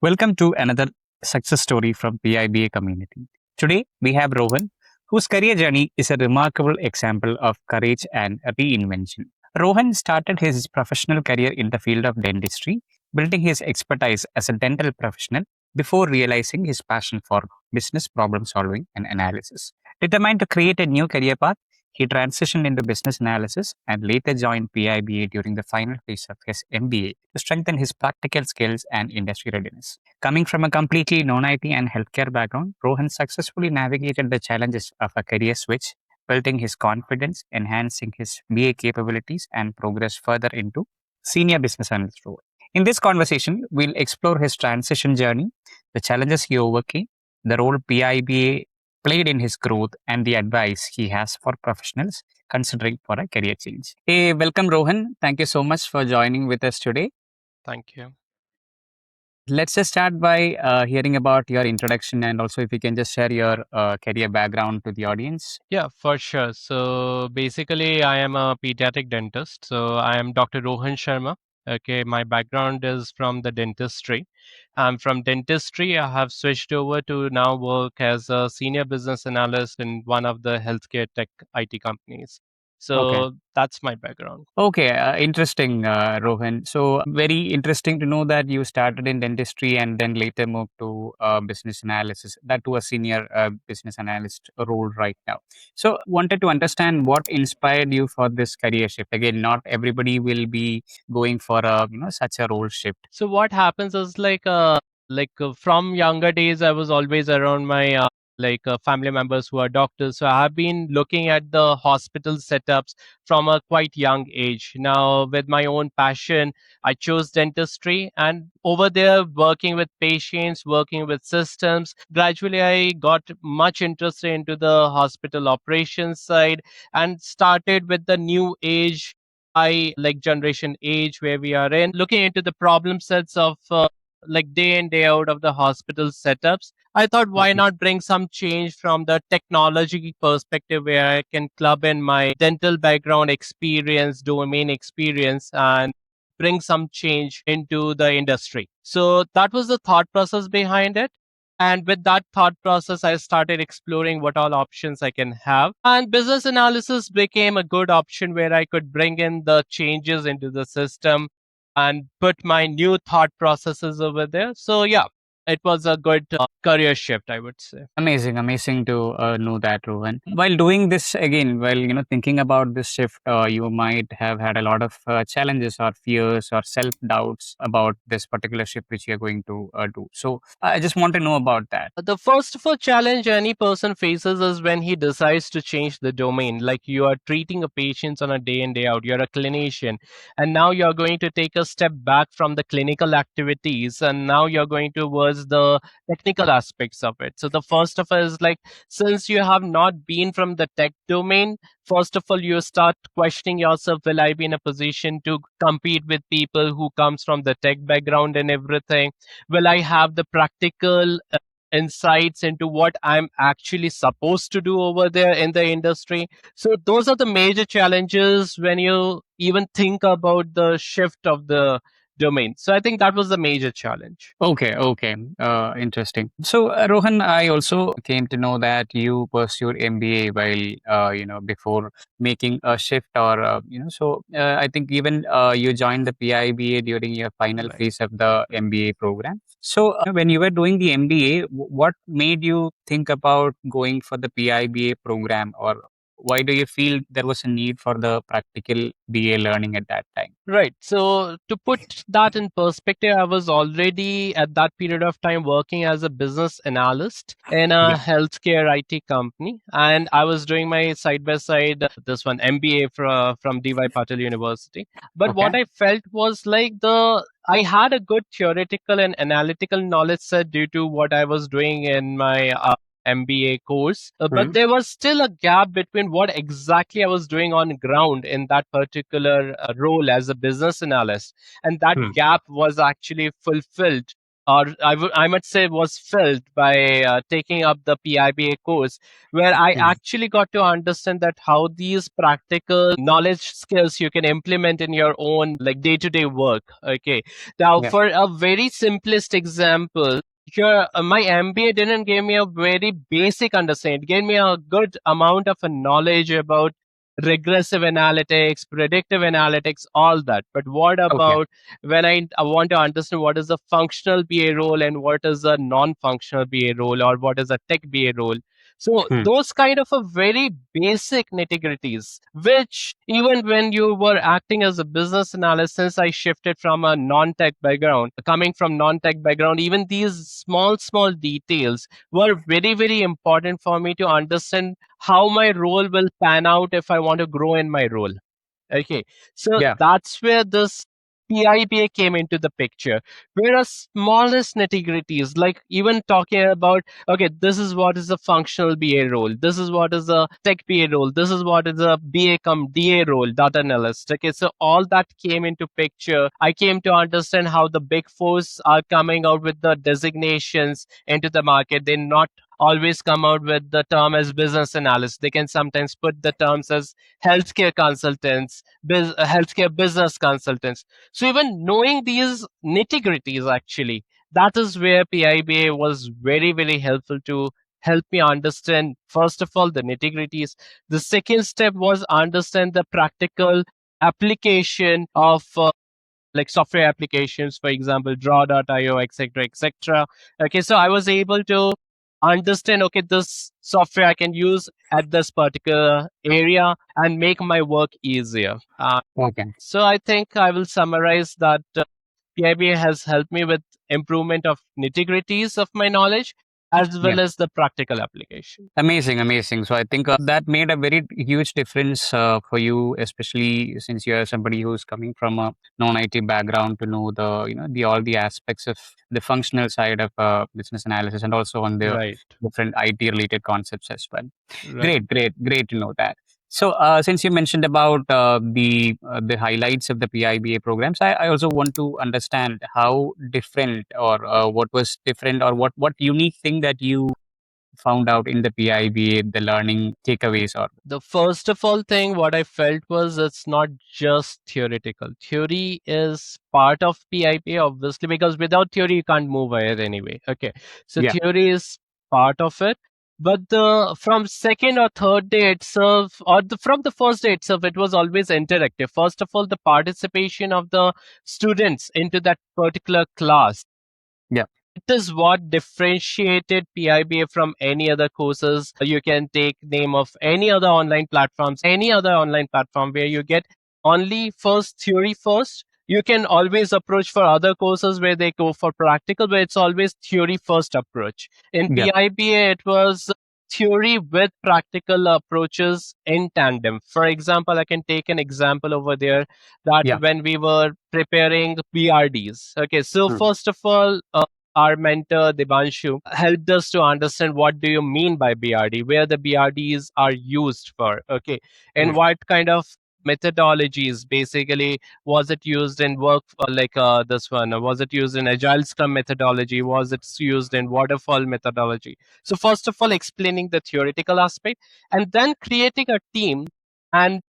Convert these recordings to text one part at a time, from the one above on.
Welcome to another success story from PIBA community. Today we have Rohan, whose career journey is a remarkable example of courage and reinvention. Rohan started his professional career in the field of dentistry, building his expertise as a dental professional before realizing his passion for business problem solving and analysis. Determined to create a new career path, he transitioned into business analysis and later joined PIBA during the final phase of his MBA to strengthen his practical skills and industry readiness. Coming from a completely non IT and healthcare background, Rohan successfully navigated the challenges of a career switch, building his confidence, enhancing his BA capabilities, and progress further into senior business analyst role. In this conversation, we'll explore his transition journey, the challenges he overcame, the role PIBA played in his growth, and the advice he has for professionals considering for a career change. Hey, welcome, Rohan. Thank you so much for joining with us today. Thank you. Let's just start by hearing about your introduction and also if you can just share your career background to the audience. Yeah, for sure. So basically, I am a pediatric dentist. So I am Dr. Rohan Sharma. Okay, my background is from the dentistry. And from dentistry, I have switched over to now work as a senior business analyst in one of the healthcare tech IT companies. Okay. So that's my background. Okay, interesting, Rohan. So, very interesting to know that you started in dentistry and then later moved to business analysis, that to a senior business analyst role right now. So, wanted to understand what inspired you for this career shift. Again, not everybody will be going for a such a role shift. So what happens is from younger days, I was always around my family members who are doctors. So I have been looking at the hospital setups from a quite young age. Now, with my own passion, I chose dentistry, and over there, working with patients, working with systems. Gradually, I got much interested into the hospital operations side and started with the new age I like generation age where we are in, looking into the problem sets of day in, day out of the hospital setups. I thought, why Okay. not bring some change from the technology perspective where I can club in my dental background experience, domain experience, and bring some change into the industry. So that was the thought process behind it. And with that thought process, I started exploring what all options I can have. And business analysis became a good option where I could bring in the changes into the system and put my new thought processes over there. So, yeah, it was a good career shift, I would say. Amazing, amazing to know that, Rohan. While doing this again, while thinking about this shift, you might have had a lot of challenges or fears or self doubts about this particular shift which you're going to do. So I just want to know about that. The first of a challenge any person faces is when he decides to change the domain. Like you are treating a patient on a day in, day out, you're a clinician, and now you're going to take a step back from the clinical activities, and now you're going towards the technical aspects of it. So the first of all is like, since you have not been from the tech domain, first of all, you start questioning yourself, will I be in a position to compete with people who comes from the tech background and everything? Will I have the practical insights into what I'm actually supposed to do over there in the industry? So those are the major challenges when you even think about the shift of the domain. So I think that was the major challenge. Okay, okay, interesting. So, Rohan, I also came to know that you pursued MBA while before making a shift, or So, I think even you joined the PIBA during your final Right. phase of the MBA program. So, when you were doing the MBA, what made you think about going for the PIBA program, or why do you feel there was a need for the practical BA learning at that time? Right. So to put that in perspective, I was already at that period of time working as a business analyst in a Yeah. healthcare IT company, and I was doing my side by side this one MBA from DY Patil University. But Okay. what I felt was like the I had a good theoretical and analytical knowledge set due to what I was doing in my MBA course, but Hmm. there was still a gap between what exactly I was doing on ground in that particular role as a business analyst, and that Hmm. gap was actually fulfilled or I might say was filled by taking up the PIBA course, where I Hmm. actually got to understand that how these practical knowledge skills you can implement in your own like day to day work. Okay, now Yeah. for a very simplest example. Here, my MBA didn't give me a very basic understanding. It gave me a good amount of a knowledge about regressive analytics, predictive analytics, all that. But what Okay. about when I want to understand what is the functional BA role and what is a non-functional BA role or what is a tech BA role. So Hmm. those kind of a very basic nitty-gritties, which even when you were acting as a business analyst, since I shifted from a non-tech background, coming from non-tech background, even these small details were very, very important for me to understand how my role will pan out if I want to grow in my role. Okay, so Yeah. that's where this PIBA came into the picture. Whereas smallest nitty gritties, like even talking about, okay, this is what is a functional BA role, this is what is a tech BA role, this is what is a BA come DA role, data analyst. Okay, so all that came into picture. I came to understand how the big fours are coming out with the designations into the market. They not always come out with the term as business analyst. They can sometimes put the terms as healthcare consultants, healthcare business consultants. So even knowing these nitty gritties, actually, that is where PIBA was very, very helpful to help me understand, first of all, the nitty gritties. The second step was understand the practical application of like software applications, for example, draw.io, etc., etc. Okay, so I was able to understand, okay, this software I can use at this particular area and make my work easier. Okay. So I think I will summarize that PIBA has helped me with improvement of nitty gritties of my knowledge as Yeah. well as the practical application. Amazing, amazing. So I think that made a very huge difference for you, especially since you're somebody who's coming from a non-IT background to know the the all the aspects of the functional side of business analysis and also on the Right, different IT related concepts as well. right. Great, great, great to know that. So since you mentioned about the highlights of the PIBA programs, I also want to understand how different or what was different or what unique thing that you found out in the PIBA, the learning takeaways or The first of all thing what I felt was it's not just theoretical. Theory is part of PIP, obviously, because without theory you can't move ahead anyway. Okay, so yeah, theory is part of it, but the from second or third day itself, or from the first day itself, it was always interactive. First of all, the participation of the students into that particular class, yeah, it is what differentiated PIBA from any other courses. You can take name of any other online platforms, any other online platform where you get only first theory first. You can always approach for other courses where they go for practical, but it's always theory first approach. In yeah, PIBA, it was theory with practical approaches in tandem. For example, I can take an example over there that yeah, when we were preparing BRDs. Okay, so mm, first of all, our mentor Debanshu helped us to understand what do you mean by BRD, where the BRDs are used for, okay, and mm, what kind of methodologies basically was it used in work like this one, was it used in agile scrum methodology, was it used in waterfall methodology. So first of all explaining the theoretical aspect and then creating a team and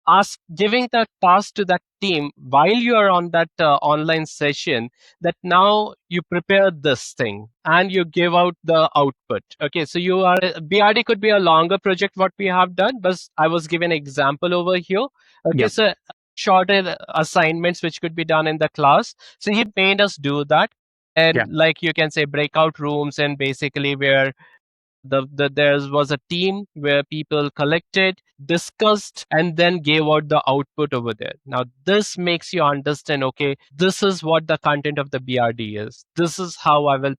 ask giving the task to that team while you are on that online session, that now you prepare this thing and you give out the output. Okay, so you are BRD could be a longer project what we have done, but I was given an example over here. Okay, yeah, so shorter assignments which could be done in the class. So he made us do that, and yeah, like you can say breakout rooms, and basically where there was a team where people collected, discussed, and then gave out the output over there. Now this makes you understand, okay, this is what the content of the BRD is, this is how I will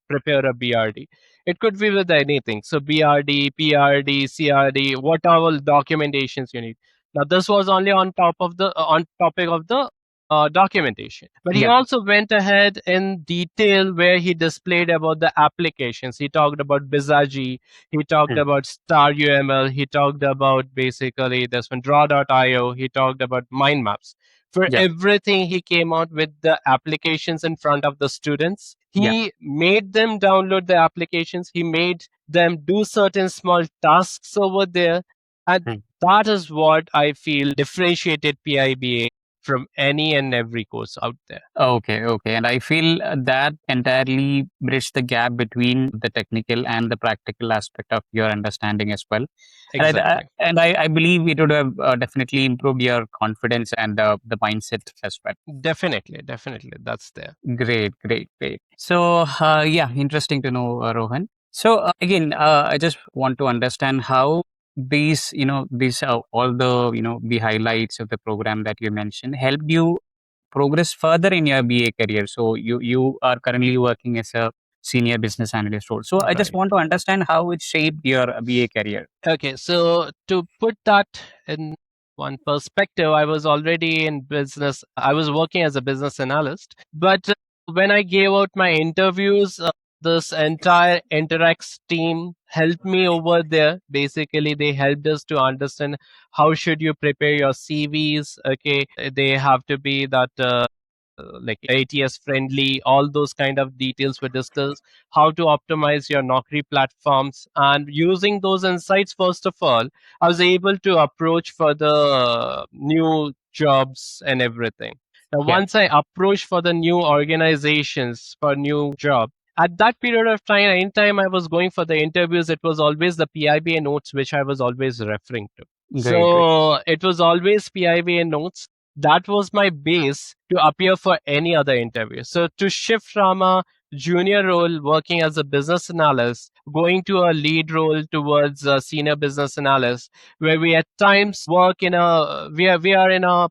prepare a BRD. It could be with anything, so BRD, PRD, CRD, what all documentations you need. Now this was only on top of the on topic of the documentation, but he yeah, also went ahead in detail where he displayed about the applications. He talked about Bizaji, he talked mm, about Star UML, he talked about basically this one Draw.io, he talked about mind maps. For Yeah. everything, he came out with the applications in front of the students. Yeah. He made them download the applications. He made them do certain small tasks over there. And Hmm. that is what I feel differentiated PIBA from any and every course out there. Okay, okay. And I feel that entirely bridge the gap between the technical and the practical aspect of your understanding as well. Exactly. I believe it would have definitely improved your confidence and the mindset as well. Definitely, definitely. That's there. Great, great, great. So, yeah, interesting to know, Rohan. So, again, I just want to understand how these all the, the highlights of the program that you mentioned helped you progress further in your BA career. So, you are currently working as a senior business analyst role. So, I just Right. want to understand how it shaped your BA career. Okay, so to put that in one perspective, I was already in business. I was working as a business analyst, but when I gave out my interviews, this entire Interact team helped me over there. Basically, they helped us to understand how should you prepare your CVs. Okay, they have to be that like ATS friendly. All those kind of details were discussed. How to optimize your Naukri platforms, and using those insights, first of all, I was able to approach for the new jobs and everything. Now, Yeah, once I approached for the new organizations for new job, at that period of time, anytime I was going for the interviews, it was always the PIBA notes which I was always referring to. great, great. So it was always PIBA notes. That was my base to appear for any other interview. So to shift from a junior role working as a business analyst, going to a lead role towards a senior business analyst, where we at times work in a we are in a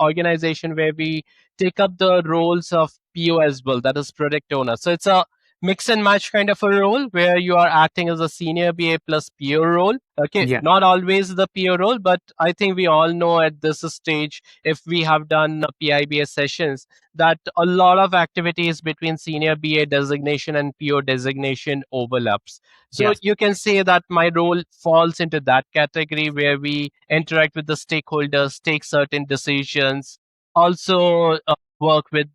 organization where we take up the roles of PO as well, that is product owner. So it's a mix and match kind of a role where you are acting as a senior BA plus PO role. Okay, Yeah, not always the PO role, but I think we all know at this stage, if we have done PIBA sessions, that a lot of activities between senior BA designation and PO designation overlaps. So yes, you can say that my role falls into that category where we interact with the stakeholders, take certain decisions, also work with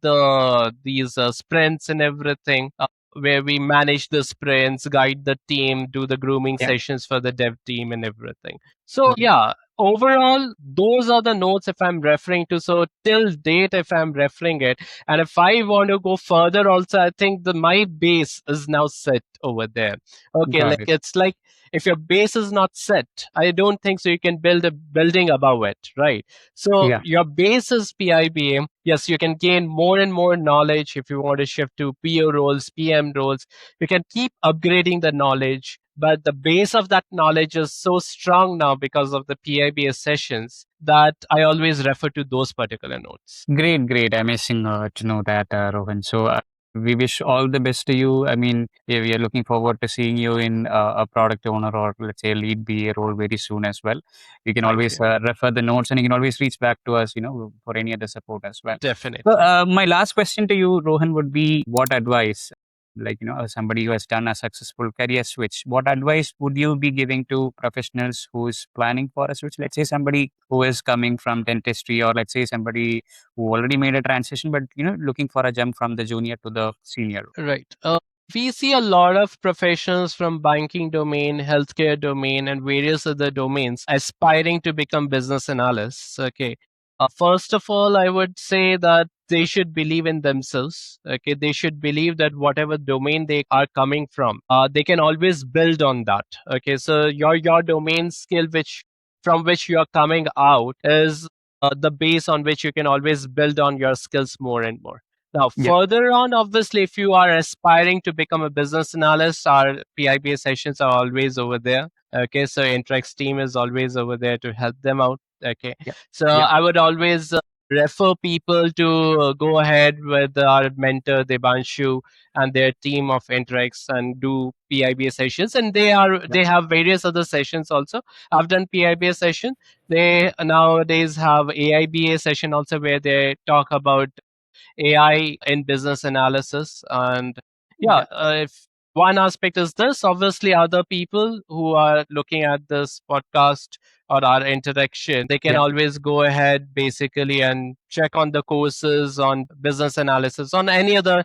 these sprints and everything. Where we manage the sprints, guide the team, do the grooming yeah, sessions for the dev team and everything. So yeah, overall, those are the notes if I'm referring to. So till date, if I'm referring it, and if I want to go further, also, I think the my base is now set over there. Okay, got like it. it's like if your base is not set, I don't think so. You can build a building above it, right? So Yeah. your base is PIBA. Yes, you can gain more and more knowledge if you want to shift to PO roles, PM roles. You can keep upgrading the knowledge, but the base of that knowledge is so strong now because of the PIBA sessions that I always refer to those particular notes. Great, great. Amazing to know that, Rohan. So, we wish all the best to you. I mean, we are looking forward to seeing you in a product owner or, let's say, a lead BA role very soon as well. You can Thank always you. refer the notes and you can always reach back to us, for any other support as well. So, Definitely. my last question to you, Rohan, would be what advice, like, as somebody who has done a successful career switch, what advice would you be giving to professionals who is planning for a switch? Let's say somebody who is coming from dentistry, or let's say somebody who already made a transition, but, looking for a jump from the junior to the senior. Right. We see a lot of professionals from banking domain, healthcare domain, and various other domains aspiring to become business analysts. Okay. First of all, I would say that they should believe in themselves. Okay. They should believe that whatever domain they are coming from, they can always build on that. Okay. So your domain skill, which from which you are coming out, is the base on which you can always build on your skills more and more. Now, Yeah, further on, obviously, if you are aspiring to become a business analyst, our PIBA sessions are always over there. Okay, so Intrex team is always over there to help them out. Okay, yeah, so yeah, I would always refer people to go ahead with our mentor Debanshu and their team of Intrex and do PIBA sessions. And yeah, they have various other sessions also. I've done PIBA session. They nowadays have AIBA session also where they talk about AI in business analysis. And yeah, yeah, if one aspect is this, obviously, other people who are looking at this podcast or our interaction, they can Yeah. always go ahead basically and check on the courses on business analysis on any other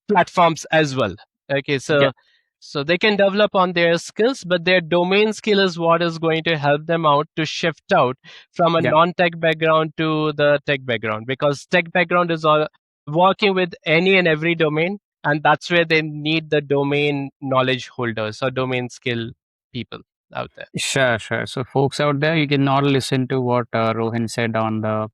platforms as well. Okay, Yeah. so they can develop on their skills, but their domain skill is what is going to help them out to shift out from a Yeah. non-tech background to the tech background, because tech background is all working with any and every domain, and that's where they need the domain knowledge holders or domain skill people out there. Sure, sure. So, folks out there, you can all listen to what Rohan said on the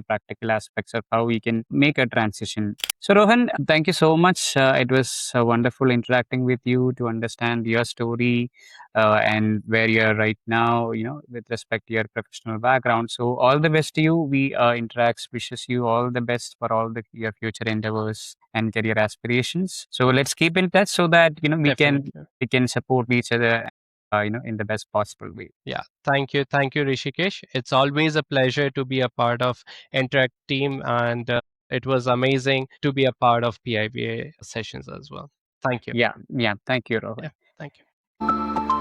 practical aspects of how we can make a transition. So, Rohan, thank you so much. It was wonderful interacting with you to understand your story and where you are right now. With respect to your professional background. So, all the best to you. We Interacts wishes you all the best for all your future endeavors and career aspirations. So, let's keep in touch so that Definitely. we can support each other in the best possible way. Yeah, thank you, Rishikesh. It's always a pleasure to be a part of Interact team, and it was amazing to be a part of PIBA sessions as well. Thank you. Yeah, yeah. Thank you, Yeah, Rohan. thank you.